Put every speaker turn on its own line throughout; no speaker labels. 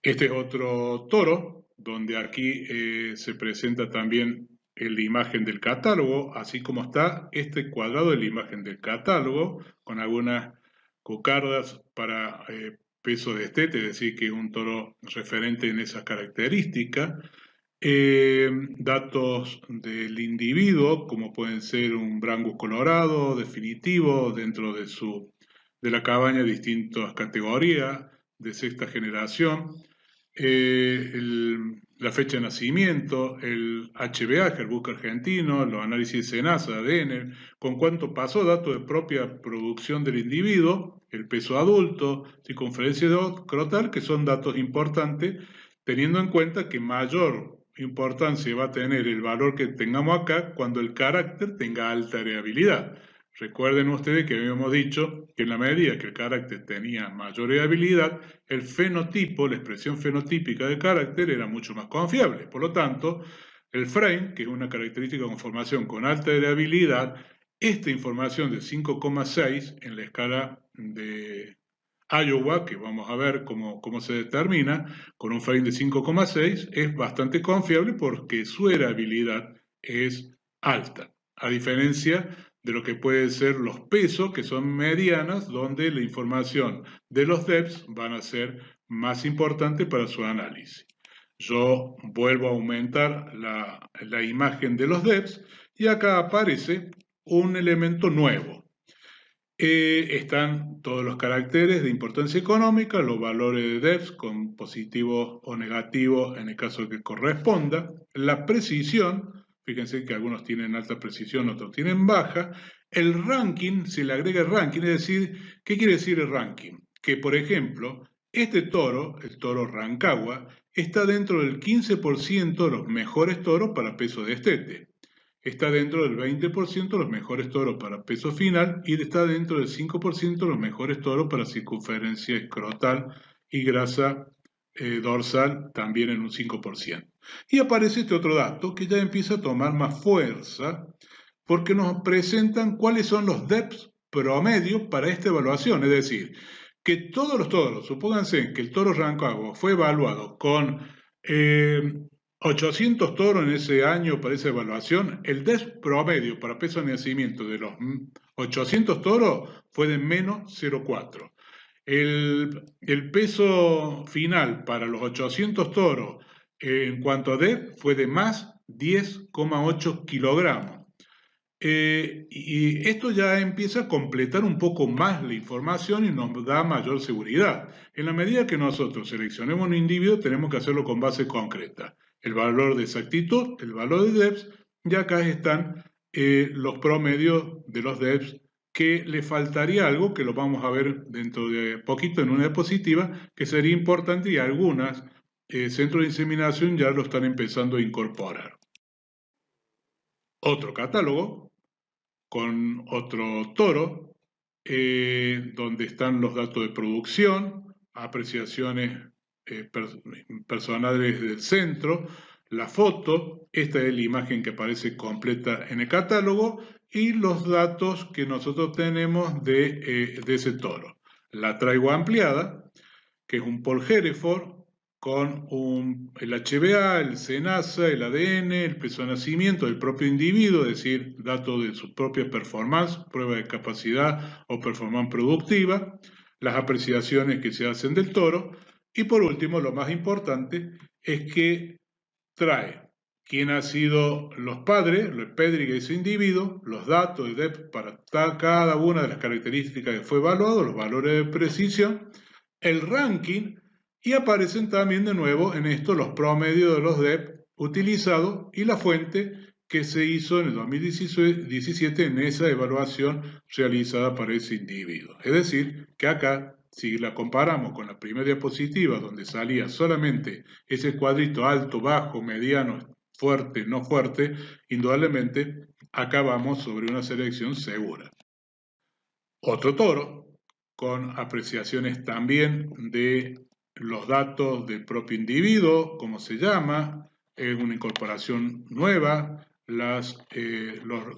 Este es otro toro, donde aquí se presenta también la imagen del catálogo, así como está este cuadrado de la imagen del catálogo, con algunas cocardas para peso de destete, es decir, que es un toro referente en esas características. Datos del individuo, como pueden ser un brangus colorado, definitivo, dentro de la cabaña, distintas categorías de sexta generación. La fecha de nacimiento, el HBA, que el busca argentino, los análisis de SENASA, ADN, con cuánto pasó, datos de propia producción del individuo, el peso adulto, circunferencia crotal, que son datos importantes, teniendo en cuenta que mayor importancia va a tener el valor que tengamos acá cuando el carácter tenga alta variabilidad. Recuerden ustedes que habíamos dicho que en la medida que el carácter tenía mayor variabilidad, el fenotipo, la expresión fenotípica del carácter era mucho más confiable. Por lo tanto, el frame, que es una característica de conformación con alta variabilidad, esta información de 5,6 en la escala de Iowa, que vamos a ver cómo se determina, con un frame de 5,6, es bastante confiable porque su variabilidad es alta, a diferencia de lo que pueden ser los pesos, que son medianas, donde la información de los DEPs van a ser más importante para su análisis. Yo vuelvo a aumentar la imagen de los DEPs y acá aparece un elemento nuevo. Están todos los caracteres de importancia económica, los valores de DEPs con positivo o negativo en el caso que corresponda, la precisión, fíjense que algunos tienen alta precisión, otros tienen baja, el ranking, se le agrega el ranking, es decir, ¿qué quiere decir el ranking? Que, por ejemplo, este toro, el toro Rancagua, está dentro del 15% de los mejores toros para peso de destete. Está dentro del 20% los mejores toros para peso final y está dentro del 5% los mejores toros para circunferencia escrotal y grasa dorsal también en un 5%. Y aparece este otro dato que ya empieza a tomar más fuerza porque nos presentan cuáles son los DEPs promedio para esta evaluación, es decir, que todos los toros, supónganse que el toro Rancagua fue evaluado con 800 toros en ese año para esa evaluación, el DEP promedio para peso de nacimiento de los 800 toros fue de menos 0,4. El peso final para los 800 toros en cuanto a DEP fue de más 10,8 kilogramos. Y esto ya empieza a completar un poco más la información y nos da mayor seguridad. En la medida que nosotros seleccionemos un individuo, tenemos que hacerlo con base concreta. El valor de exactitud, el valor de DEPS, y acá están los promedios de los DEPS, que le faltaría algo que lo vamos a ver dentro de poquito en una diapositiva, que sería importante y algunos centros de inseminación ya lo están empezando a incorporar. Otro catálogo con otro toro, donde están los datos de producción, apreciaciones personales del centro, la foto, esta es la imagen que aparece completa en el catálogo, y los datos que nosotros tenemos de ese toro. La traigo ampliada, que es un Paul Hereford, con el HbA, el SENASA, el ADN, el peso de nacimiento del propio individuo, es decir, datos de su propia performance, prueba de capacidad o performance productiva, las apreciaciones que se hacen del toro, y por último, lo más importante, es que trae quién ha sido los padres, el pedigree de ese individuo, los datos de DEP para cada una de las características que fue evaluado, los valores de precisión, el ranking, y aparecen también de nuevo en esto los promedios de los DEP utilizados y la fuente que se hizo en el 2017 en esa evaluación realizada para ese individuo. Es decir, que acá, si la comparamos con la primera diapositiva, donde salía solamente ese cuadrito alto, bajo, mediano, fuerte, no fuerte, indudablemente acá vamos sobre una selección segura. Otro toro, con apreciaciones también de los datos del propio individuo, como se llama, es una incorporación nueva, los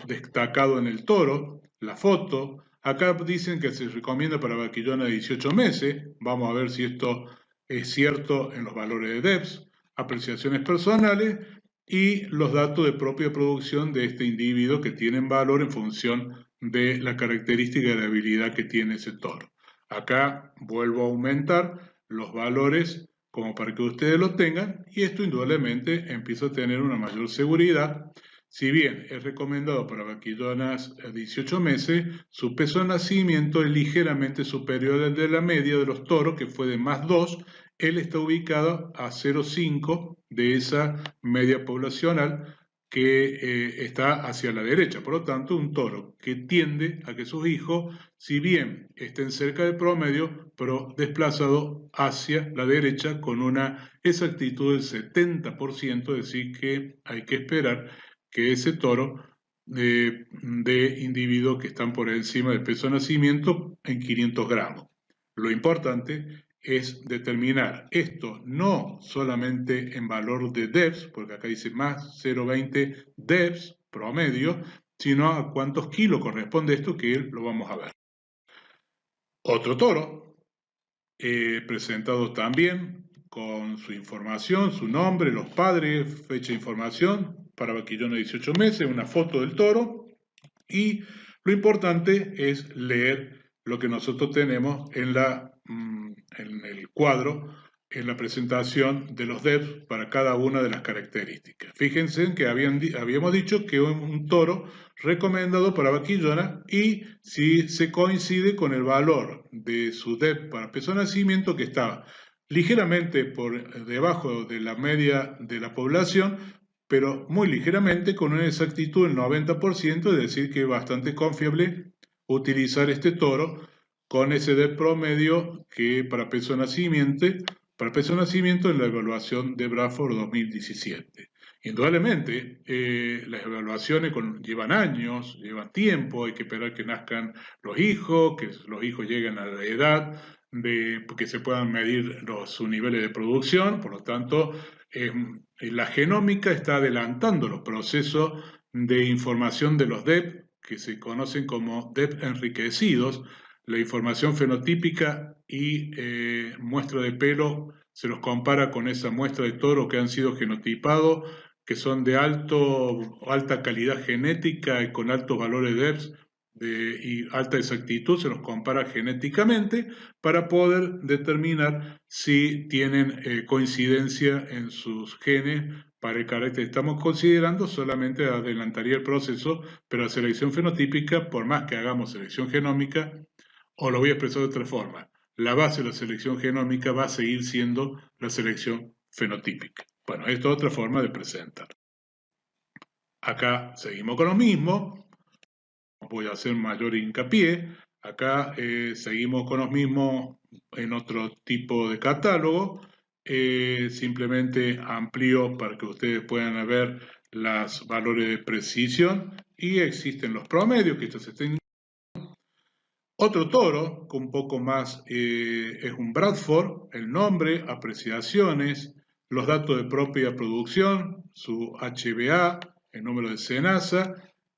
destacados en el toro, la foto. Acá dicen que se recomienda para vaquillones de 18 meses, vamos a ver si esto es cierto en los valores de DEPS, apreciaciones personales y los datos de propia producción de este individuo que tienen valor en función de la característica de habilidad que tiene ese toro. Acá vuelvo a aumentar los valores como para que ustedes lo tengan y esto indudablemente empieza a tener una mayor seguridad. Si bien es recomendado para vaquillonas a 18 meses, su peso de nacimiento es ligeramente superior al de la media de los toros, que fue de +2. Él está ubicado a 0,5 de esa media poblacional que está hacia la derecha. Por lo tanto, un toro que tiende a que sus hijos, si bien estén cerca del promedio, pero desplazado hacia la derecha con una exactitud del 70%, es decir, que hay que esperar que ese toro de individuos que están por encima del peso de nacimiento en 500 gramos. Lo importante es determinar esto no solamente en valor de DEPS, porque acá dice más 0,20 DEPS promedio, sino a cuántos kilos corresponde esto, que lo vamos a ver. Otro toro, presentado también con su información, su nombre, los padres, fecha de información, para vaquillón de 18 meses, una foto del toro, y lo importante es leer lo que nosotros tenemos en el cuadro, en la presentación de los DEPS para cada una de las características. Fíjense que habíamos dicho que un toro recomendado para vaquillona, y si se coincide con el valor de su DEP para peso de nacimiento, que estaba ligeramente por debajo de la media de la población, pero muy ligeramente, con una exactitud del 90%, es decir, que es bastante confiable utilizar este toro con ese DEP promedio que para peso de nacimiento en la evaluación de Bradford 2017. Indudablemente, las evaluaciones llevan años, llevan tiempo, hay que esperar que nazcan los hijos, que los hijos lleguen a la edad de que se puedan medir sus niveles de producción. Por lo tanto, la genómica está adelantando los procesos de información de los DEP, que se conocen como DEP enriquecidos. La información fenotípica y muestra de pelo se los compara con esa muestra de toro que han sido genotipados, que son de alta calidad genética y con altos valores DEPS y alta exactitud, se los compara genéticamente para poder determinar si tienen coincidencia en sus genes para el carácter que estamos considerando. Solamente adelantaría el proceso, pero la selección fenotípica, por más que hagamos selección genómica, o lo voy a expresar de otra forma, la base de la selección genómica va a seguir siendo la selección fenotípica. Bueno, esto es otra forma de presentar. Acá seguimos con lo mismo, voy a hacer mayor hincapié. Acá seguimos con los mismos en otro tipo de catálogo. Simplemente amplío para que ustedes puedan ver los valores de precisión, y existen los promedios que estos estén. Otro toro, con un poco más, es un Bradford, el nombre, apreciaciones, los datos de propia producción, su HBA, el número de SENASA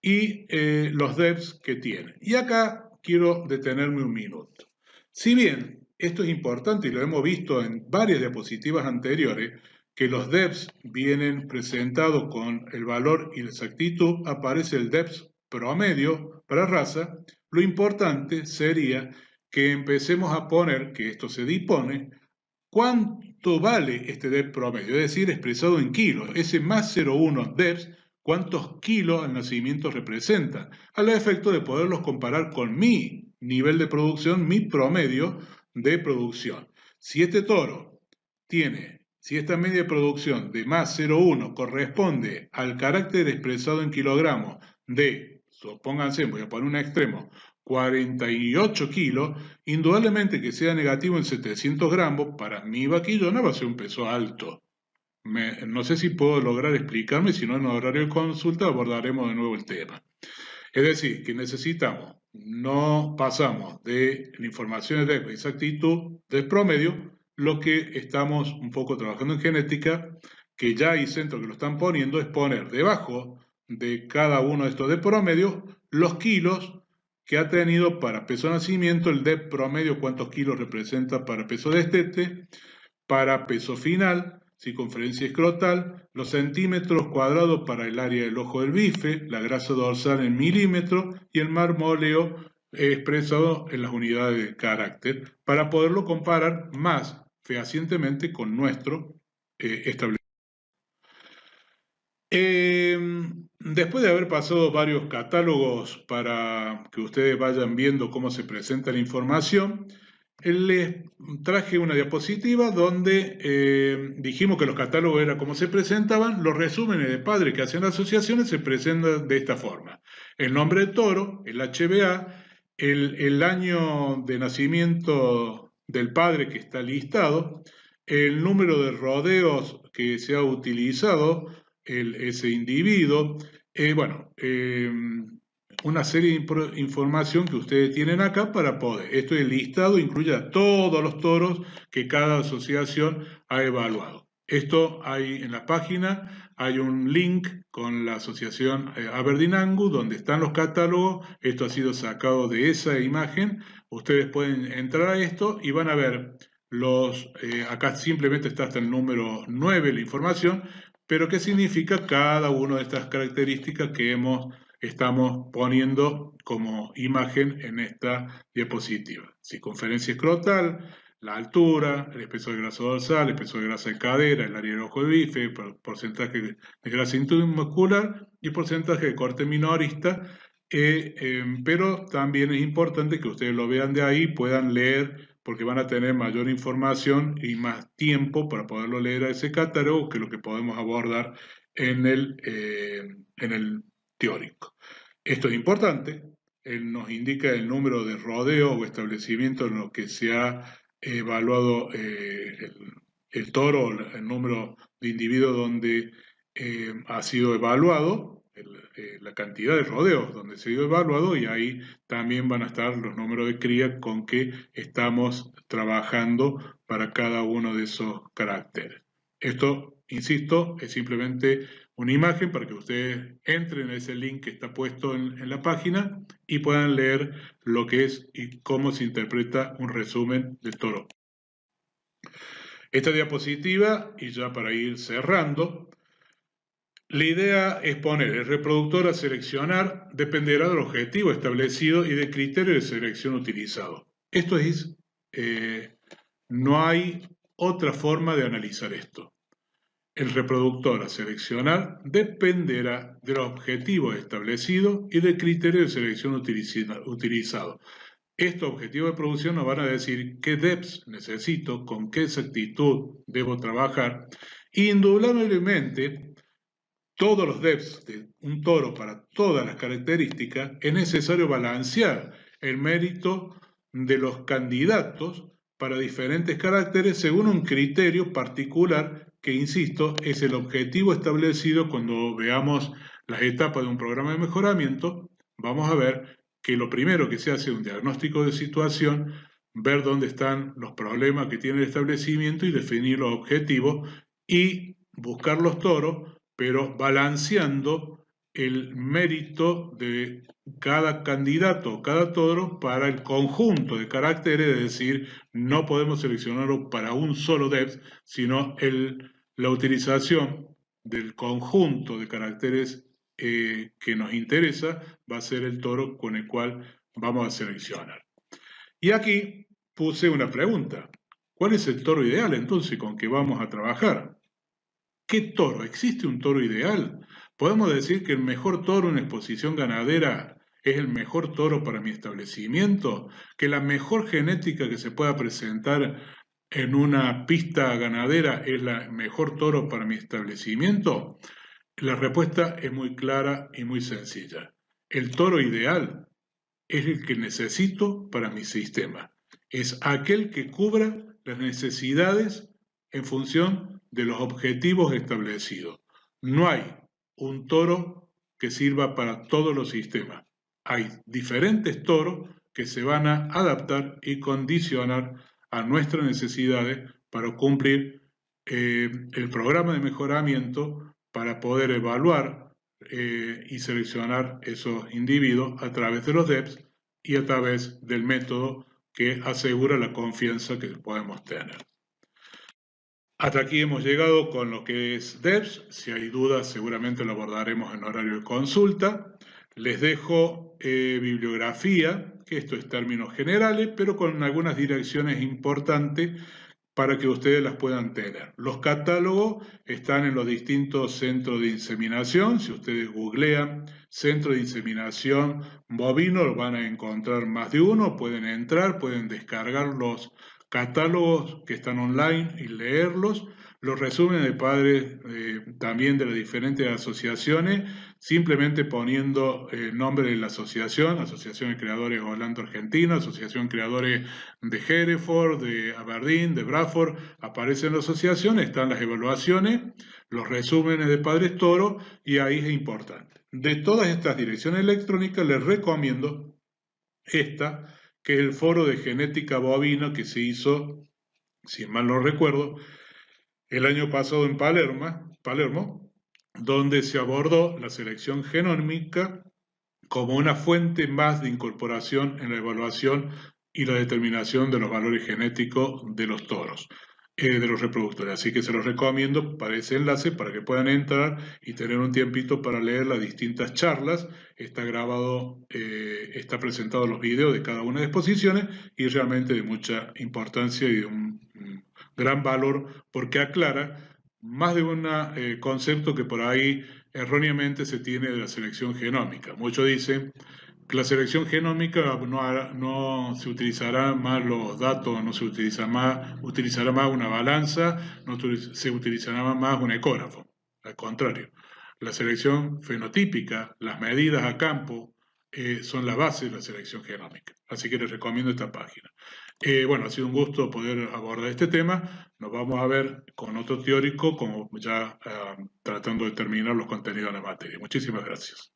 y los DEPS que tiene. Y acá quiero detenerme un minuto. Si bien esto es importante y lo hemos visto en varias diapositivas anteriores, que los DEPS vienen presentados con el valor y la exactitud, aparece el DEPS promedio para raza. Lo importante sería que empecemos a poner, que esto se dispone, cuánto vale este DEP promedio, es decir, expresado en kilos. Ese más 0,1 DEPS, cuántos kilos al nacimiento representa, al efecto de poderlos comparar con mi nivel de producción, mi promedio de producción. Si este toro si esta media de producción de más 0,1 corresponde al carácter expresado en kilogramos de, supónganse, voy a poner un extremo, 48 kilos, indudablemente que sea negativo en 700 gramos, para mi vaquillona va a ser un peso alto. No sé si puedo lograr explicarme, si no en horario de consulta abordaremos de nuevo el tema. Es decir, que necesitamos, no pasamos de la información de exactitud del promedio, lo que estamos un poco trabajando en genética, que ya hay centros que lo están poniendo, es poner debajo de cada uno de estos de promedio los kilos que ha tenido para peso de nacimiento, el DEP promedio, cuántos kilos representa para peso de destete, para peso final, circunferencia escrotal, los centímetros cuadrados para el área del ojo del bife, la grasa dorsal en milímetros y el marmoleo expresado en las unidades de carácter, para poderlo comparar más fehacientemente con nuestro establecimiento. Después de haber pasado varios catálogos para que ustedes vayan viendo cómo se presenta la información, les traje una diapositiva donde dijimos que los catálogos eran como se presentaban. Los resúmenes de padres que hacen asociaciones se presentan de esta forma: el nombre de toro, el HBA, el año de nacimiento del padre que está listado, el número de rodeos que se ha utilizado ese individuo, una serie de información que ustedes tienen acá para poder. Esto es el listado, incluye a todos los toros que cada asociación ha evaluado. Esto hay en la página, hay un link con la asociación Aberdeen Angus, donde están los catálogos. Esto ha sido sacado de esa imagen. Ustedes pueden entrar a esto y van a ver acá simplemente está hasta el número 9 la información, pero qué significa cada una de estas características que estamos poniendo como imagen en esta diapositiva. Circunferencia escrotal, la altura, el espesor de grasa dorsal, el espesor de grasa de cadera, el área del ojo de bife, porcentaje de grasa intramuscular y porcentaje de corte minorista. Pero también es importante que ustedes lo vean de ahí, puedan leer, porque van a tener mayor información y más tiempo para poderlo leer a ese catálogo que lo que podemos abordar en el teórico. Esto es importante, él nos indica el número de rodeos o establecimientos en los que se ha evaluado el toro, el número de individuos donde ha sido evaluado, la cantidad de rodeos donde se ha ido evaluado, y ahí también van a estar los números de cría con que estamos trabajando para cada uno de esos caracteres. Esto, insisto, es simplemente una imagen para que ustedes entren en ese link que está puesto en la página y puedan leer lo que es y cómo se interpreta un resumen del toro. Esta diapositiva, y ya para ir cerrando, la idea es poner el reproductor a seleccionar, dependerá del objetivo establecido y del criterio de selección utilizado. Esto es, no hay otra forma de analizar esto. El reproductor a seleccionar dependerá del objetivo establecido y del criterio de selección utilizado. Estos objetivos de producción nos van a decir qué depths necesito, con qué exactitud debo trabajar. Indudablemente, todos los depths de un toro para todas las características, es necesario balancear el mérito de los candidatos para diferentes caracteres según un criterio particular que, insisto, es el objetivo establecido. Cuando veamos las etapas de un programa de mejoramiento, vamos a ver que lo primero que se hace es un diagnóstico de situación, ver dónde están los problemas que tiene el establecimiento y definir los objetivos y buscar los toros, pero balanceando el mérito de cada candidato o cada toro para el conjunto de caracteres, es decir, no podemos seleccionarlo para un solo depth, sino la utilización del conjunto de caracteres que nos interesa va a ser el toro con el cual vamos a seleccionar. Y aquí puse una pregunta: ¿cuál es el toro ideal entonces con que vamos a trabajar? ¿Qué toro? ¿Existe un toro ideal? ¿Podemos decir que el mejor toro en exposición ganadera es el mejor toro para mi establecimiento? ¿Que la mejor genética que se pueda presentar en una pista ganadera es el mejor toro para mi establecimiento? La respuesta es muy clara y muy sencilla. El toro ideal es el que necesito para mi sistema. Es aquel que cubra las necesidades en función de los objetivos establecidos. No hay un toro que sirva para todos los sistemas. Hay diferentes toros que se van a adaptar y condicionar a nuestras necesidades para cumplir el programa de mejoramiento, para poder evaluar y seleccionar esos individuos a través de los depths y a través del método que asegura la confianza que podemos tener. Hasta aquí hemos llegado con lo que es DEPS. Si hay dudas, seguramente lo abordaremos en horario de consulta. Les dejo bibliografía, que esto es términos generales, pero con algunas direcciones importantes para que ustedes las puedan tener. Los catálogos están en los distintos centros de inseminación. Si ustedes googlean centro de inseminación bovino, van a encontrar más de uno. Pueden entrar, pueden descargar los catálogos que están online y leerlos. Los resúmenes de padres también de las diferentes asociaciones, simplemente poniendo el nombre de la asociación, Asociación de Creadores Holando Argentina, Asociación de Creadores de Hereford, de Aberdeen, de Bradford, aparecen las asociaciones, están las evaluaciones, los resúmenes de padres toro, y ahí es importante. De todas estas direcciones electrónicas les recomiendo esta, que es el foro de genética bovina que se hizo, si mal no recuerdo, el año pasado en Palermo, donde se abordó la selección genómica como una fuente más de incorporación en la evaluación y la determinación de los valores genéticos de los toros, de los reproductores. Así que se los recomiendo para ese enlace, para que puedan entrar y tener un tiempito para leer las distintas charlas. Está grabado, está presentado los videos de cada una de las exposiciones, y realmente de mucha importancia y de un gran valor, porque aclara más de un concepto que por ahí erróneamente se tiene de la selección genómica. Muchos dicen que la selección genómica no se utilizará más los datos, no se utilizará más una balanza, no se utilizará más un ecógrafo. Al contrario, la selección fenotípica, las medidas a campo, son la base de la selección genómica. Así que les recomiendo esta página. Bueno, ha sido un gusto poder abordar este tema. Nos vamos a ver con otro teórico, como ya tratando de terminar los contenidos de la materia. Muchísimas gracias.